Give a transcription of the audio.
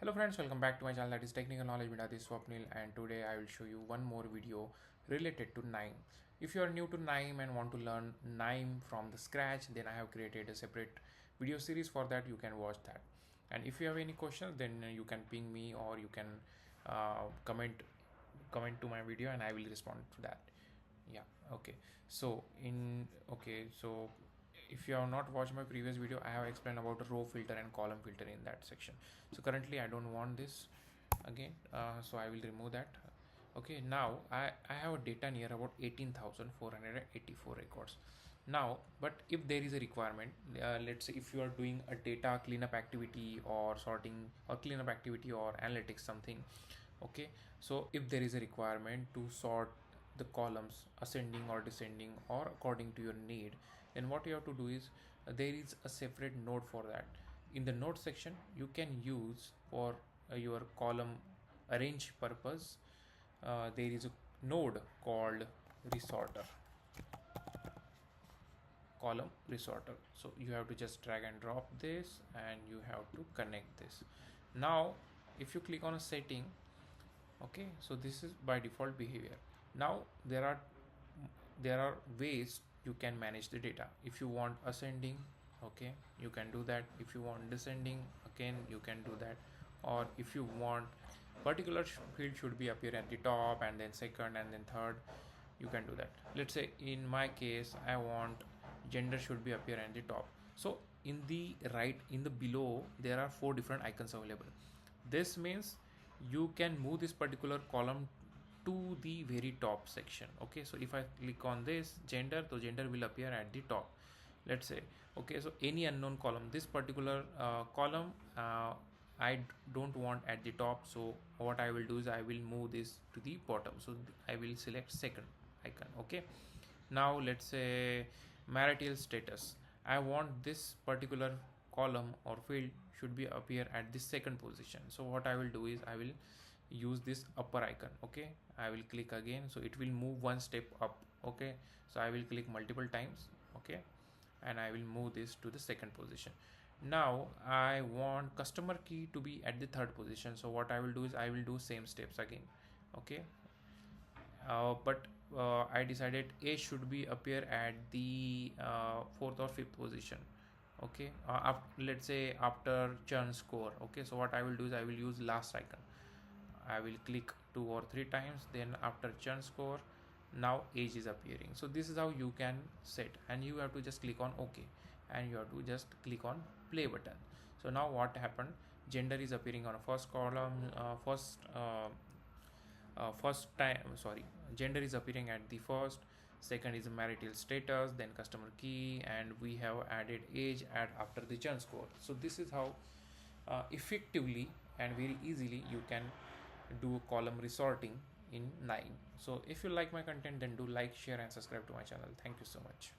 Hello friends, welcome back to my channel, that is Technical Knowledge with this Swapnil, and today I will show you one more video related to KNIME. If you are new to KNIME and want to learn KNIME from the scratch, then I have created a separate video series for that. You can watch that. And if you have any questions, then you can ping me or you can comment to my video and I will respond to that. Yeah, okay. So if you have not watched my previous video, I have explained about a row filter and column filter in that section. So currently I don't want this again, so I will remove that. Okay, now I have a data near about 18,484 records now. But if there is a requirement, let's say if you are doing a data cleanup activity or sorting or cleanup activity or analytics something. Okay, so if there is a requirement to sort the columns ascending or descending or according to your need, then what you have to do is there is a separate node for that. In the node section you can use for your column arrange purpose. There is a node called resorter, column resorter. So you have to just drag and drop this and you have to connect this. Now if you click on a setting, okay, so this is by default behavior. Now there are ways you can manage the data. If you want ascending, okay, you can do that. If you want descending, again you can do that. Or if you want particular field should be appear at the top and then second and then third, you can do that. Let's say in my case I want gender should be appear at the top. So in the right, in the below, there are 4 different icons available. This means you can move this particular column to the very top section. Okay, so if I click on this gender, so gender will appear at the top. Let's say, okay, so any unknown column, this particular column I don't want at the top, so what I will do is I will move this to the bottom. So I will select second icon. Okay, now let's say marital status, I want this particular column or field should be appear at the second position. So what I will do is I will use this upper icon. Okay, I will click again, so it will move one step up. Okay, so I will click multiple times. Okay, and I will move this to the second position. Now I want customer key to be at the third position, so what I will do is I will do same steps again. Okay, but I decided A should be appear at the fourth or fifth position. Okay, let's say after churn score. Okay, so what I will do is I will use last icon. I will click 2 or 3 times, then after churn score, now age is appearing. So this is how you can set, and you have to just click on OK and you have to just click on play button. So now what happened, gender is appearing on a first column, first time, sorry, gender is appearing at the first, second is marital status, then customer key, and we have added age at after the churn score. So this is how effectively and very easily you can do column resorting in KNIME. So if you like my content, then do like, share and subscribe to my channel. Thank you so much.